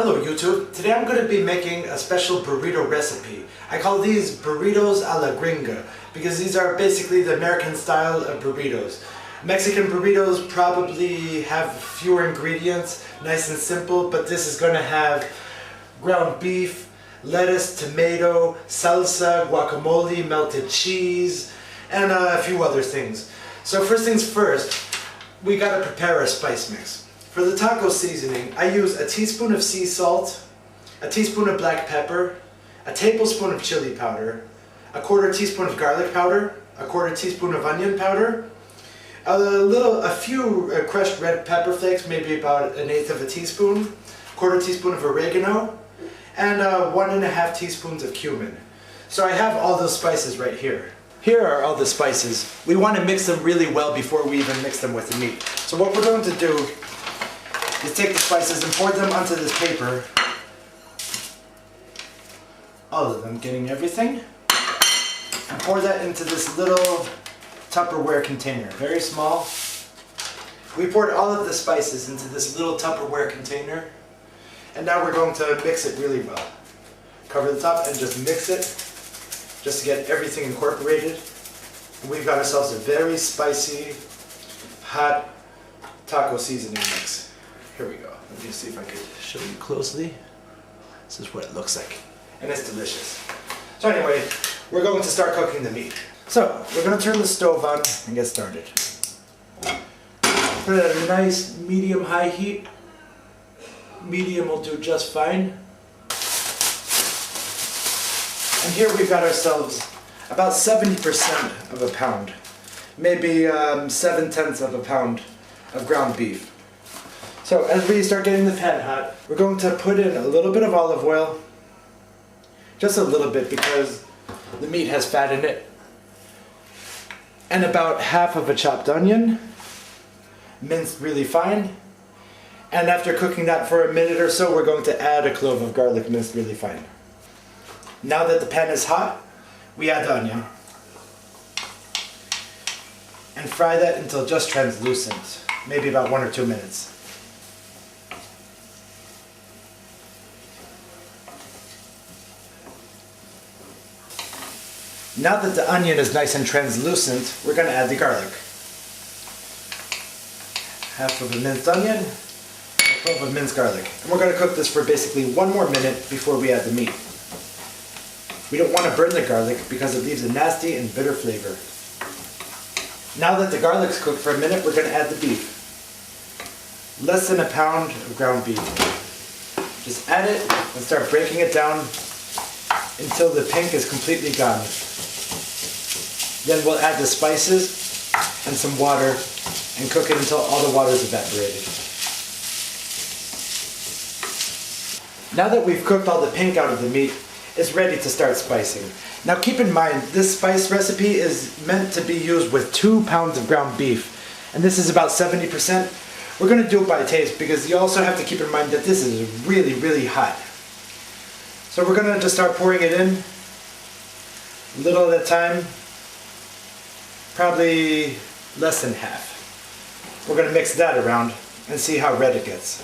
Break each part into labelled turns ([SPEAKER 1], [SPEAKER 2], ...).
[SPEAKER 1] Hello YouTube, today I'm going to be making a special burrito recipe. I call these burritos a la gringa because these are basically the American style of burritos. Mexican burritos probably have fewer ingredients, nice and simple, but this is going to have ground beef, lettuce, tomato, salsa, guacamole, melted cheese, and a few other things. So first things first, we got to prepare a spice mix. For the taco seasoning, I use a teaspoon of sea salt, a teaspoon of black pepper, a tablespoon of chili powder, a quarter teaspoon of garlic powder, a quarter teaspoon of onion powder, a few crushed red pepper flakes, maybe about 1/8 of a teaspoon, quarter teaspoon of oregano, and 1.5 teaspoons of cumin. So I have all those spices right here. Here are all the spices. We want to mix them really well before we even mix them with the meat. So what we're going to do is take the spices and pour them onto this paper. All of them, getting everything. And pour that into this little Tupperware container, very small. We poured all of the spices into this little Tupperware container. And now we're going to mix it really well. Cover the top and just mix it, just to get everything incorporated. And we've got ourselves a very spicy, hot taco seasoning mix. Here we go. Let me see if I could show you closely. This is what it looks like. And it's delicious. So anyway, we're going to start cooking the meat. So, we're going to turn the stove on and get started. Put it at a nice medium-high heat. Medium will do just fine. And here we've got ourselves about 70% of a pound. Maybe 7/10 of a pound of ground beef. So as we start getting the pan hot, we're going to put in a little bit of olive oil. Just a little bit because the meat has fat in it. And about half of a chopped onion, minced really fine. And after cooking that for a minute or so, we're going to add a clove of garlic minced really fine. Now that the pan is hot, we add the onion. And fry that until just translucent, maybe about 1 or 2 minutes. Now that the onion is nice and translucent, we're going to add the garlic. Half of a minced onion, a clove of minced garlic. And we're going to cook this for basically 1 more minute before we add the meat. We don't want to burn the garlic because it leaves a nasty and bitter flavor. Now that the garlic's cooked for a minute, we're going to add the beef. Less than a pound of ground beef. Just add it and start breaking it down until the pink is completely gone. Then we'll add the spices and some water and cook it until all the water is evaporated. Now that we've cooked all the pink out of the meat, it's ready to start spicing. Now keep in mind, this spice recipe is meant to be used with 2 pounds of ground beef, and this is about 70%. We're going to do it by taste because you also have to keep in mind that this is really, really hot. So we're going to just start pouring it in, little at a time, probably less than half. We're going to mix that around and see how red it gets.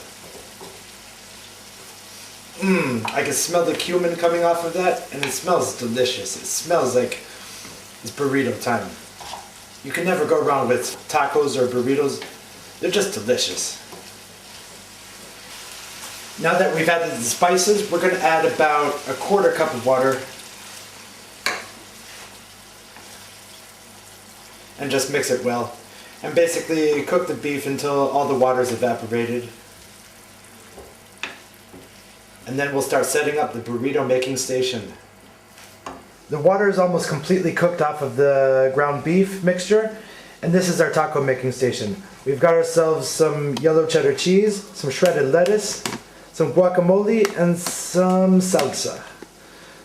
[SPEAKER 1] I can smell the cumin coming off of that, and it smells delicious. It smells like it's burrito time. You can never go wrong with tacos or burritos. They're just delicious. Now that we've added the spices, we're going to add about a 1/4 cup of water and just mix it well. And basically cook the beef until all the water is evaporated. And then we'll start setting up the burrito making station. The water is almost completely cooked off of the ground beef mixture, and this is our taco making station. We've got ourselves some yellow cheddar cheese, some shredded lettuce, some guacamole, and some salsa.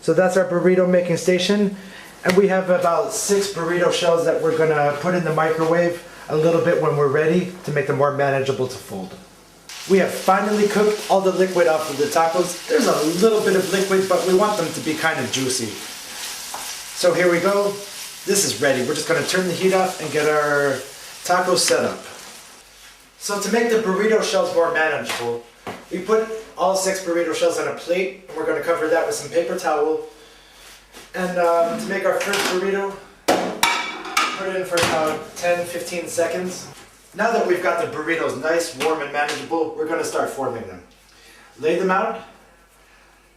[SPEAKER 1] So that's our burrito making station, and we have about 6 burrito shells that we're going to put in the microwave a little bit when we're ready to make them more manageable to fold. We have finally cooked all the liquid off of the tacos. There's a little bit of liquid, but we want them to be kind of juicy. So here we go. This is ready. We're just going to turn the heat off and get our tacos set up. So to make the burrito shells more manageable, we put all 6 burrito shells on a plate, and we're going to cover that with some paper towel. And to make our first burrito, put it in for about 10-15 seconds. Now that we've got the burritos nice, warm, and manageable, we're going to start forming them. Lay them out,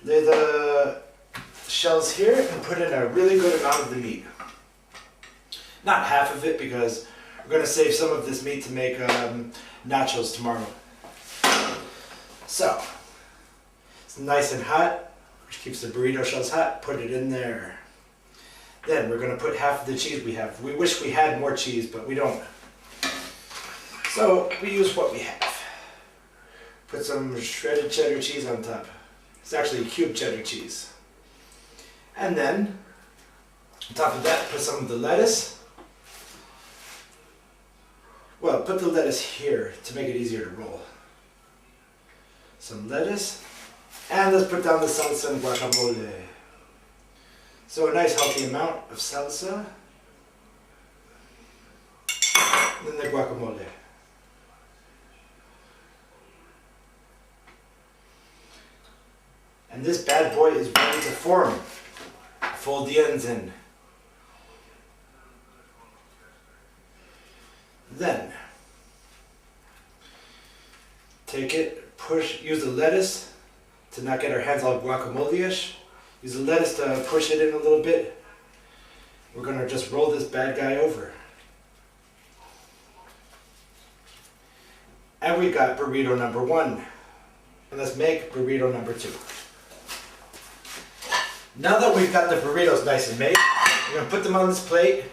[SPEAKER 1] lay the shells here, and put in a really good amount of the meat. Not half of it, because we're going to save some of this meat to make nachos tomorrow. So, it's nice and hot, which keeps the burrito shells hot. Put it in there. Then we're going to put half of the cheese we have. We wish we had more cheese, but we don't. So we use what we have. Put some shredded cheddar cheese on top. It's actually cube cheddar cheese. And then, on top of that, put some of the lettuce. Well, put the lettuce here to make it easier to roll. Some lettuce. And let's put down the salsa and guacamole. So a nice healthy amount of salsa. And then the guacamole. And this bad boy is ready to form. Fold the ends in. Then, take it, push, use the lettuce to not get our hands all guacamole-ish. Use the lettuce to push it in a little bit. We're going to just roll this bad guy over. And we got burrito number 1. And let's make burrito number 2. Now that we've got the burritos nice and made, we're going to put them on this plate.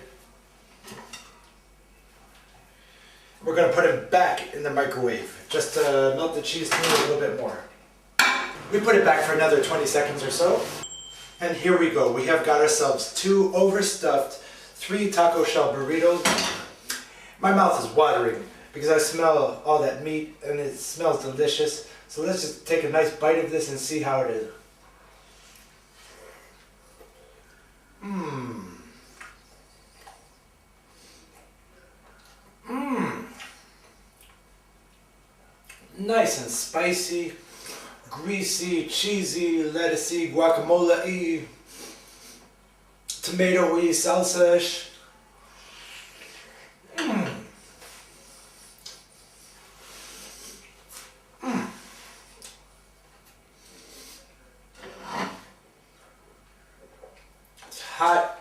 [SPEAKER 1] We're going to put them back in the microwave, just to melt the cheese through a little bit more. We put it back for another 20 seconds or so. And here we go. We have got ourselves 2 overstuffed 3 taco shell burritos. My mouth is watering because I smell all that meat and it smells delicious. So let's just take a nice bite of this and see how it is. Mmm. Mmm. Nice and spicy, greasy, cheesy, lettucey, guacamole-y, tomato-y, salsa-ish. Mmm. Mmm. It's hot,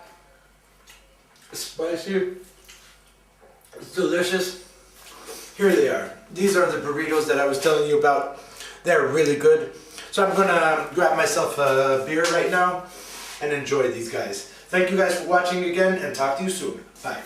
[SPEAKER 1] it's spicy, it's delicious. Here they are. These are the burritos that I was telling you about. They're really good. So I'm gonna grab myself a beer right now and enjoy these guys. Thank you guys for watching again, and talk to you soon. Bye.